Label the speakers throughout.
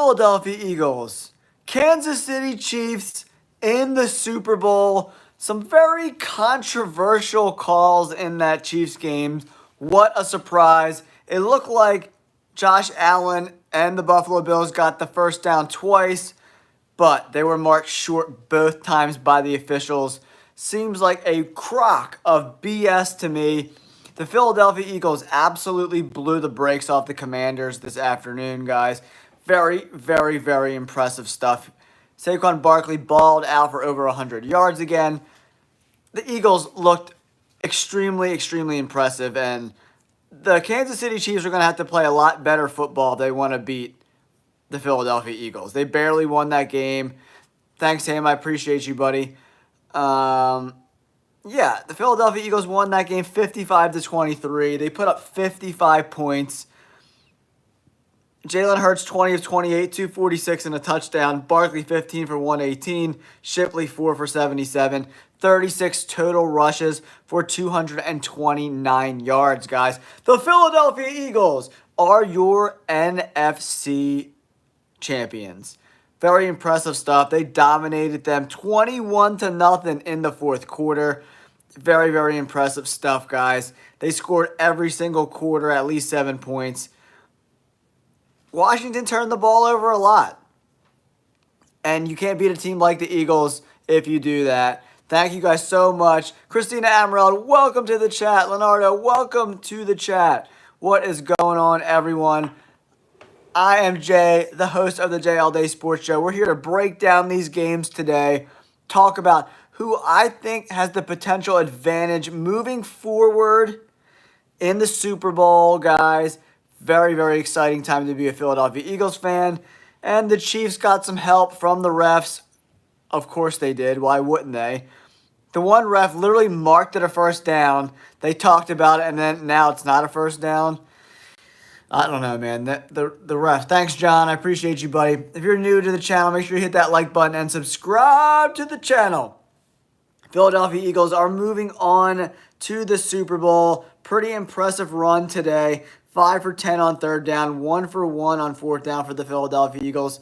Speaker 1: Philadelphia Eagles, Kansas City Chiefs in the Super Bowl. Some very controversial calls in that Chiefs game. What a surprise. It looked like Josh Allen and the Buffalo Bills got the first down twice, but they were marked short both times by the officials. Seems like a crock of BS to me. The Philadelphia Eagles absolutely blew the brakes off the Commanders this afternoon, guys. Very, very, very impressive stuff. Saquon Barkley balled out for over 100 yards again. The Eagles looked extremely, extremely impressive, and the Kansas City Chiefs are going to have to play a lot better football if they want to beat the Philadelphia Eagles. They barely won that game. Thanks, Ham. I appreciate you, buddy. Yeah, the Philadelphia Eagles won that game 55-23. They put up 55 points. Jalen Hurts 20 of 28, 246 and a touchdown. Barkley 15 for 118. Shipley 4 for 77. 36 total rushes for 229 yards, guys. The Philadelphia Eagles are your NFC champions. Very impressive stuff. They dominated them 21-0 in the fourth quarter. Very, very impressive stuff, guys. They scored every single quarter at least 7 points. Washington turned the ball over a lot. And you can't beat a team like the Eagles if you do that. Thank you guys so much. Christina Amaral, welcome to the chat. Leonardo, welcome to the chat. What is going on, everyone? I am Jay, the host of the Jay All Day Sports Show. We're here to break down these games today, talk about who I think has the potential advantage moving forward in the Super Bowl, guys. Very, very exciting time to be a Philadelphia Eagles fan. And the Chiefs got some help from the refs. Of course they did. Why wouldn't they? The one ref literally marked it a first down. They talked about it, and then now it's not a first down. I don't know, man. The ref. Thanks, John. I appreciate you, buddy. If you're new to the channel, make sure you hit that like button and subscribe to the channel. Philadelphia Eagles are moving on to the Super Bowl. Pretty impressive run today. 5 for 10 on third down. 1 for 1 on fourth down for the Philadelphia Eagles.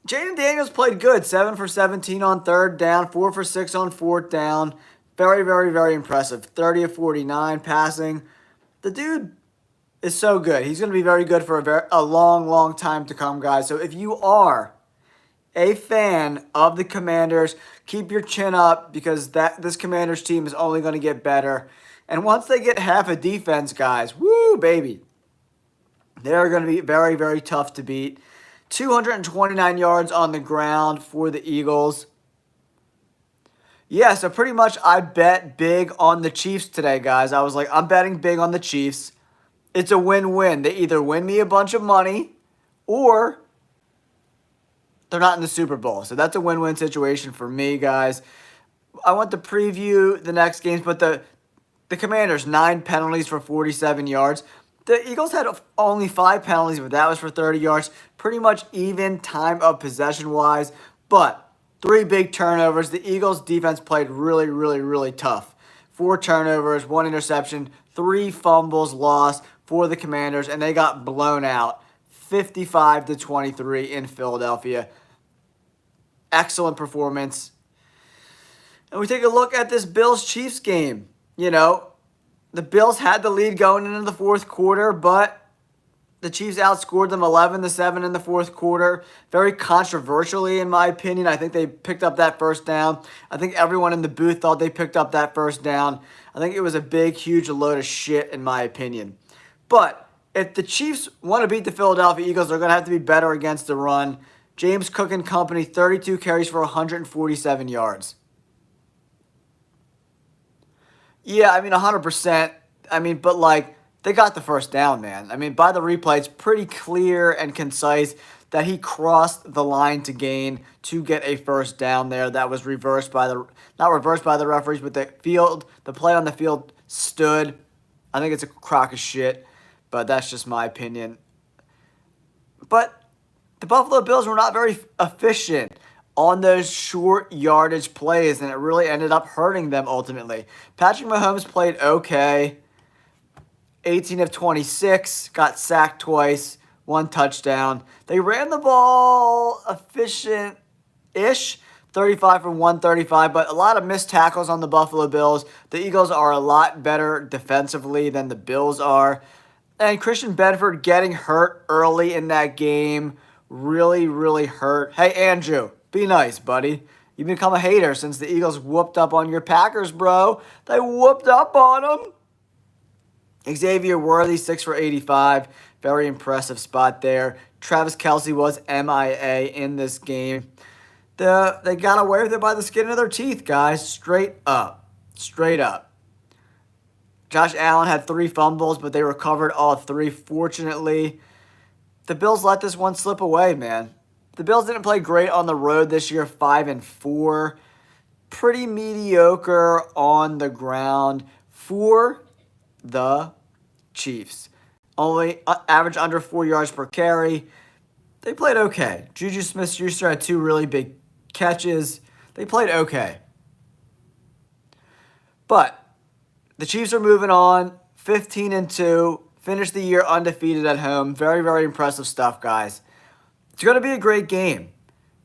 Speaker 1: Jaden Daniels played good. 7 for 17 on third down. 4 for 6 on fourth down. Very, very, very impressive. 30 of 49 passing. The dude is so good. He's going to be very good for a long, long time to come, guys. So if you are a fan of the Commanders, keep your chin up because this Commanders team is only going to get better. And once they get half a defense, guys, woo, baby, they're going to be very, very tough to beat. 229 yards on the ground for the Eagles. Yeah, so pretty much I bet big on the Chiefs today, guys. I was like, I'm betting big on the Chiefs. It's a win-win. They either win me a bunch of money or they're not in the Super Bowl. So that's a win-win situation for me, guys. I want to preview the next games, but the Commanders, 9 penalties for 47 yards. The Eagles had only 5 penalties, but that was for 30 yards. Pretty much even time of possession-wise, but 3 big turnovers. The Eagles' defense played really, really, really tough. 4 turnovers, 1 interception, 3 fumbles lost for the Commanders, and they got blown out 55-23 in Philadelphia. Excellent performance. And we take a look at this Bills-Chiefs game. You know, the Bills had the lead going into the fourth quarter, but the Chiefs outscored them 11-7 in the fourth quarter. Very controversially, in my opinion. I think they picked up that first down. I think everyone in the booth thought they picked up that first down. I think it was a big, huge load of shit, in my opinion. But if the Chiefs want to beat the Philadelphia Eagles, they're going to have to be better against the run. James Cook and company, 32 carries for 147 yards. Yeah, I mean, 100%. I mean, but like, they got the first down, man. I mean, by the replay, it's pretty clear and concise that he crossed the line to gain to get a first down there. That was reversed by not reversed by the referees, but the play on the field stood. I think it's a crock of shit, but that's just my opinion. But the Buffalo Bills were not very efficient on those short yardage plays, and it really ended up hurting them ultimately. Patrick Mahomes played okay. 18 of 26, got sacked twice, 1 touchdown. They ran the ball efficient-ish, 35 for 135, but a lot of missed tackles on the Buffalo Bills. The Eagles are a lot better defensively than the Bills are. And Christian Benford getting hurt early in that game really, really hurt. Hey, Andrew, be nice, buddy. You've become a hater since the Eagles whooped up on your Packers, bro. They whooped up on them. Xavier Worthy, 6 for 85. Very impressive spot there. Travis Kelce was MIA in this game. They got away with it by the skin of their teeth, guys. Straight up. Straight up. Josh Allen had 3 fumbles, but they recovered all 3, fortunately. The Bills let this one slip away, man. The Bills didn't play great on the road this year, 5-4. Pretty mediocre on the ground for the Chiefs. Only average under 4 yards per carry. They played okay. Juju Smith-Schuster had 2 really big catches. They played okay. But the Chiefs are moving on, 15-2, finished the year undefeated at home. Very, very impressive stuff, guys. It's going to be a great game.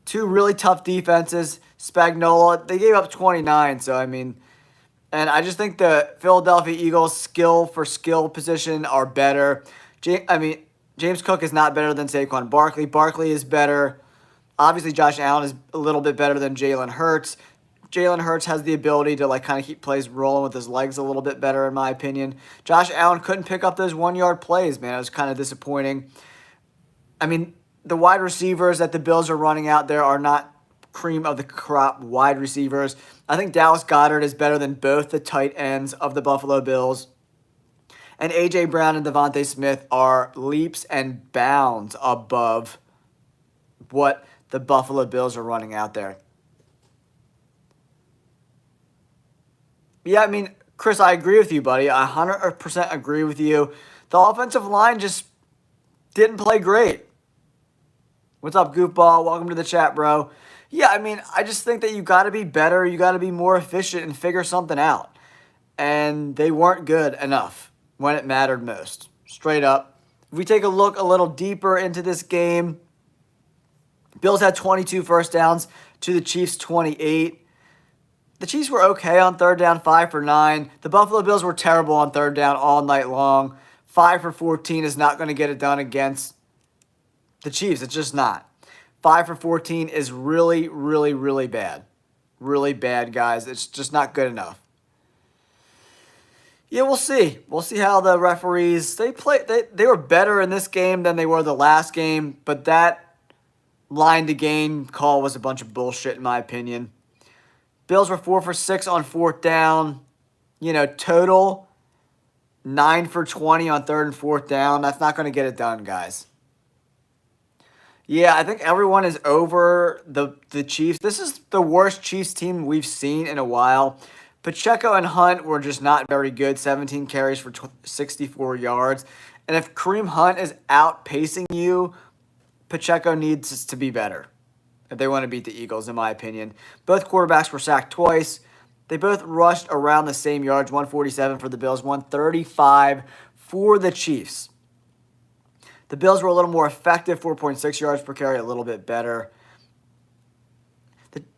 Speaker 1: 2 really tough defenses. Spagnuolo, they gave up 29, so I mean, and I just think the Philadelphia Eagles skill for skill position are better. James Cook is not better than Saquon Barkley. Barkley is better. Obviously, Josh Allen is a little bit better than Jalen Hurts. Jalen Hurts has the ability to kind of keep plays rolling with his legs a little bit better, in my opinion. Josh Allen couldn't pick up those 1-yard plays, man. It was kind of disappointing. I mean, the wide receivers that the Bills are running out there are not cream of the crop wide receivers. I think Dallas Goedert is better than both the tight ends of the Buffalo Bills. And A.J. Brown and Devontae Smith are leaps and bounds above what the Buffalo Bills are running out there. Yeah, I mean, Chris, I agree with you, buddy. I 100% agree with you. The offensive line just didn't play great. What's up, Goofball? Welcome to the chat, bro. Yeah, I mean, I just think that you got to be better. You got to be more efficient and figure something out. And they weren't good enough when it mattered most. Straight up. If we take a look a little deeper into this game, Bills had 22 first downs to the Chiefs' 28. The Chiefs were okay on 3rd down, 5 for 9. The Buffalo Bills were terrible on 3rd down all night long. 5 for 14 is not going to get it done against the Chiefs. It's just not. 5 for 14 is really, really, really bad. Really bad, guys. It's just not good enough. Yeah, we'll see. We'll see how the referees, they were better in this game than they were the last game, but that line to gain call was a bunch of bullshit in my opinion. Bills were 4 for 6 on 4th down. Total 9 for 20 on 3rd and 4th down. That's not going to get it done, guys. Yeah, I think everyone is over the Chiefs. This is the worst Chiefs team we've seen in a while. Pacheco and Hunt were just not very good. 17 carries for 64 yards. And if Kareem Hunt is outpacing you, Pacheco needs to be better if they want to beat the Eagles, in my opinion. Both quarterbacks were sacked twice. They both rushed around the same yards, 147 for the Bills, 135 for the Chiefs. The Bills were a little more effective, 4.6 yards per carry, a little bit better.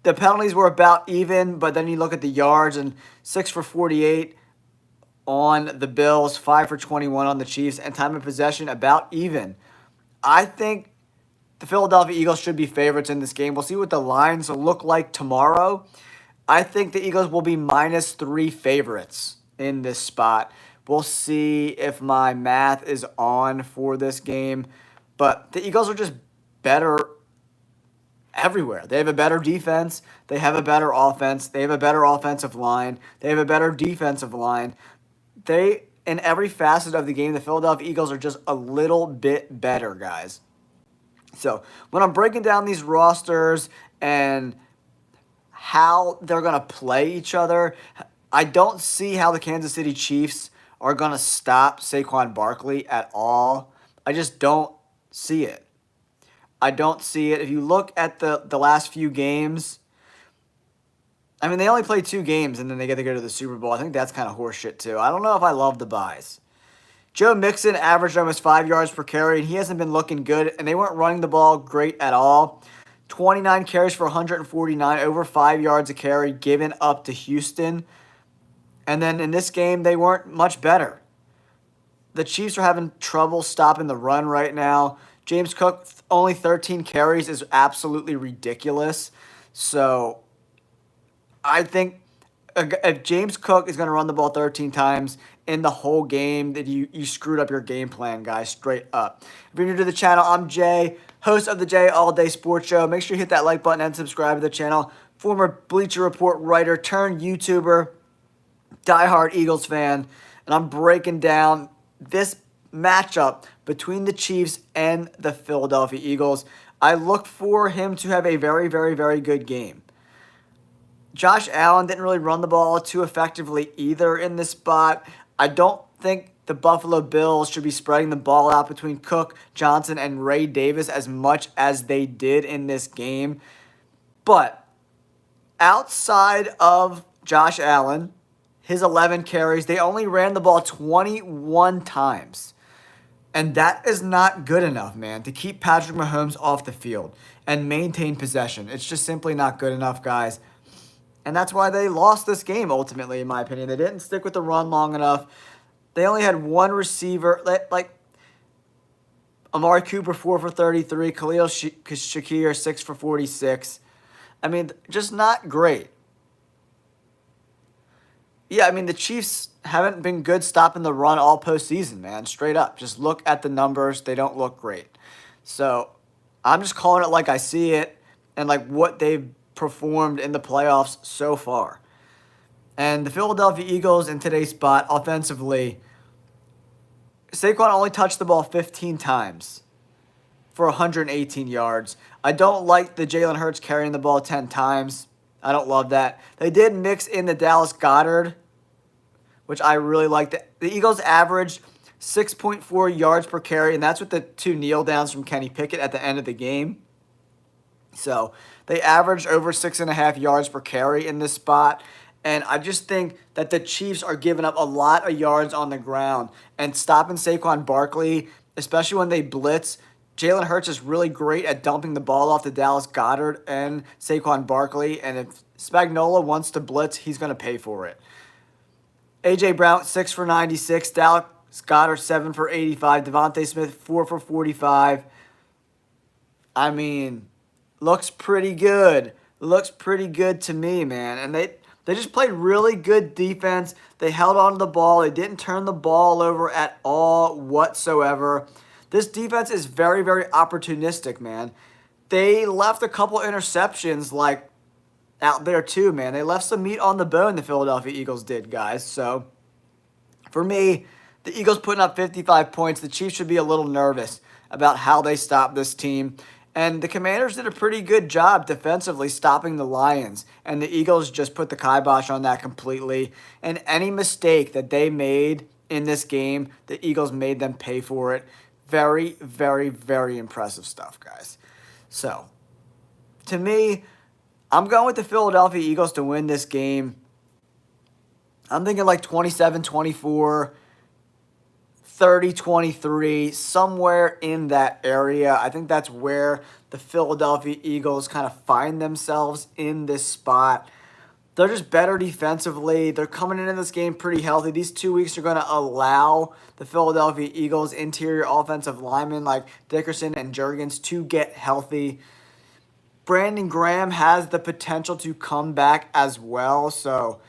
Speaker 1: The penalties were about even, but then you look at the yards, and 6 for 48 on the Bills, 5 for 21 on the Chiefs, and time of possession about even. I think the Philadelphia Eagles should be favorites in this game. We'll see what the lines look like tomorrow. I think the Eagles will be -3 favorites in this spot. We'll see if my math is on for this game. But the Eagles are just better everywhere. They have a better defense. They have a better offense. They have a better offensive line. They have a better defensive line. In every facet of the game, the Philadelphia Eagles are just a little bit better, guys. So when I'm breaking down these rosters and how they're going to play each other, I don't see how the Kansas City Chiefs are going to stop Saquon Barkley at all. I just don't see it. I don't see it. If you look at the last few games, I mean, they only play 2 games and then they get to go to the Super Bowl. I think that's kind of horseshit too. I don't know if I love the buys. Joe Mixon averaged almost 5 yards per carry, and he hasn't been looking good, and they weren't running the ball great at all. 29 carries for 149, over 5 yards a carry given up to Houston. And then in this game, they weren't much better. The Chiefs are having trouble stopping the run right now. James Cook, only 13 carries is absolutely ridiculous. So I think if James Cook is going to run the ball 13 times in the whole game, that you screwed up your game plan, guys, straight up. If you're new to the channel, I'm Jay, host of the Jay All Day Sports Show. Make sure you hit that like button and subscribe to the channel. Former Bleacher Report writer turned YouTuber, diehard Eagles fan, and I'm breaking down this matchup between the Chiefs and the Philadelphia Eagles. I look for him to have a very, very, very good game. Josh Allen didn't really run the ball too effectively either in this spot. I don't think the Buffalo Bills should be spreading the ball out between Cook, Johnson, and Ray Davis as much as they did in this game. But outside of Josh Allen, his 11 carries, they only ran the ball 21 times. And that is not good enough, man, to keep Patrick Mahomes off the field and maintain possession. It's just simply not good enough, guys. And that's why they lost this game, ultimately, in my opinion. They didn't stick with the run long enough. They only had one receiver. Like, Amari Cooper, 4 for 33. Khalil Shakir, 6 for 46. I mean, just not great. Yeah, I mean, the Chiefs haven't been good stopping the run all postseason, man. Straight up. Just look at the numbers. They don't look great. So, I'm just calling it like I see it and like what they've performed in the playoffs so far. And the Philadelphia Eagles in today's spot, offensively, Saquon only touched the ball 15 times for 118 yards. I don't like the Jalen Hurts carrying the ball 10 times. I don't love that. They did mix in the Dallas Goedert, which I really liked. The Eagles averaged 6.4 yards per carry, and that's with the 2 kneel downs from Kenny Pickett at the end of the game. So they averaged over 6.5 yards per carry in this spot. And I just think that the Chiefs are giving up a lot of yards on the ground and stopping Saquon Barkley, especially when they blitz. Jalen Hurts is really great at dumping the ball off to Dallas Goedert and Saquon Barkley. And if Spagnuolo wants to blitz, he's going to pay for it. A.J. Brown, 6 for 96. Dallas Goedert, 7 for 85. Devontae Smith, 4 for 45. I mean, looks pretty good. Looks pretty good to me, man. And they just played really good defense. They held on to the ball. They didn't turn the ball over at all whatsoever. This defense is very, very opportunistic, man. They left a couple interceptions, like, out there too, man. They left some meat on the bone, the Philadelphia Eagles did, guys. So, for me, the Eagles putting up 55 points. The Chiefs should be a little nervous about how they stop this team. And the Commanders did a pretty good job defensively stopping the Lions. And the Eagles just put the kibosh on that completely. And any mistake that they made in this game, the Eagles made them pay for it. Very, very, very impressive stuff, guys. So, to me, I'm going with the Philadelphia Eagles to win this game. I'm thinking like 27-24. 30-23, somewhere in that area. I think that's where the Philadelphia Eagles kind of find themselves in this spot. They're just better defensively. They're coming into this game pretty healthy. These 2 weeks are going to allow the Philadelphia Eagles interior offensive linemen like Dickerson and Jurgens to get healthy. Brandon Graham has the potential to come back as well, so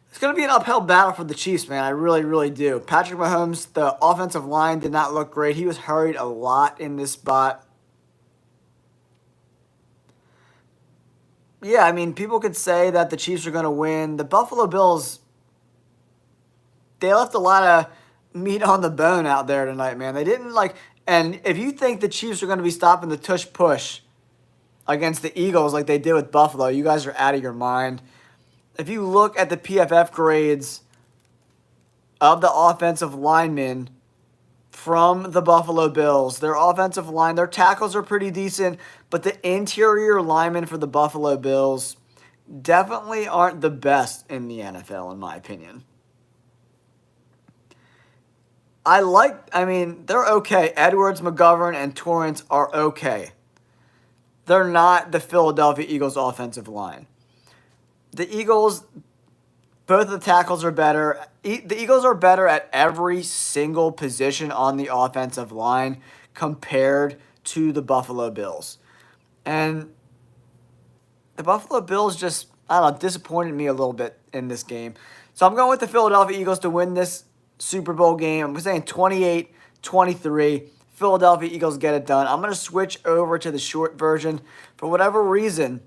Speaker 1: it's going to be an uphill battle for the Chiefs, man. I really, really do. Patrick Mahomes, the offensive line did not look great. He was hurried a lot in this spot. Yeah, I mean, people could say that the Chiefs are going to win. The Buffalo Bills, they left a lot of meat on the bone out there tonight, man. They didn't like, and if you think the Chiefs are going to be stopping the tush-push against the Eagles like they did with Buffalo, you guys are out of your mind. If you look at the PFF grades of the offensive linemen from the Buffalo Bills, their offensive line, their tackles are pretty decent, but the interior linemen for the Buffalo Bills definitely aren't the best in the NFL, in my opinion. I mean, they're okay. Edwards, McGovern, and Torrance are okay. They're not the Philadelphia Eagles offensive line. The Eagles, both of the tackles are better. The Eagles are better at every single position on the offensive line compared to the Buffalo Bills. And the Buffalo Bills just, I don't know, disappointed me a little bit in this game. So I'm going with the Philadelphia Eagles to win this Super Bowl game. I'm saying 28-23. Philadelphia Eagles get it done. I'm going to switch over to the short version. For whatever reason,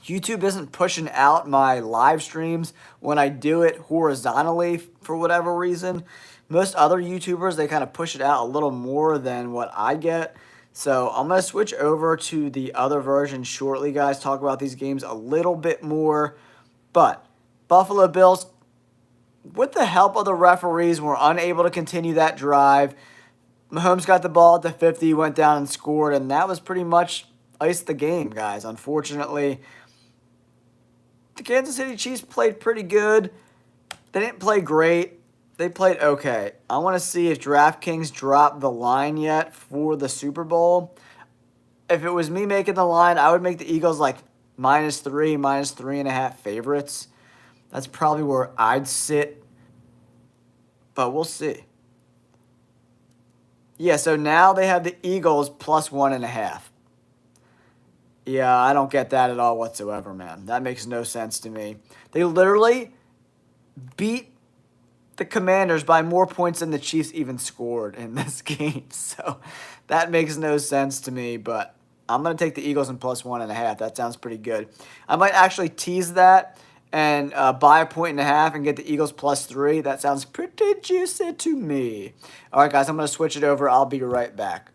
Speaker 1: YouTube isn't pushing out my live streams when I do it horizontally for whatever reason. Most other YouTubers, they kind of push it out a little more than what I get. So I'm going to switch over to the other version shortly, guys. Talk about these games a little bit more. But Buffalo Bills, with the help of the referees, were unable to continue that drive. Mahomes got the ball at the 50, went down and scored, and that was pretty much iced the game, guys. Unfortunately, the Kansas City Chiefs played pretty good. They didn't play great. They played okay. I want to see if DraftKings dropped the line yet for the Super Bowl. If it was me making the line, I would make the Eagles like -3, -3.5 favorites. That's probably where I'd sit. But we'll see. Yeah, so now they have the Eagles +1.5. Yeah, I don't get that at all whatsoever, man. That makes no sense to me. They literally beat the Commanders by more points than the Chiefs even scored in this game. So that makes no sense to me, but I'm going to take the Eagles in +1.5. That sounds pretty good. I might actually tease that and buy 1.5 and get the Eagles +3. That sounds pretty juicy to me. All right, guys, I'm going to switch it over. I'll be right back.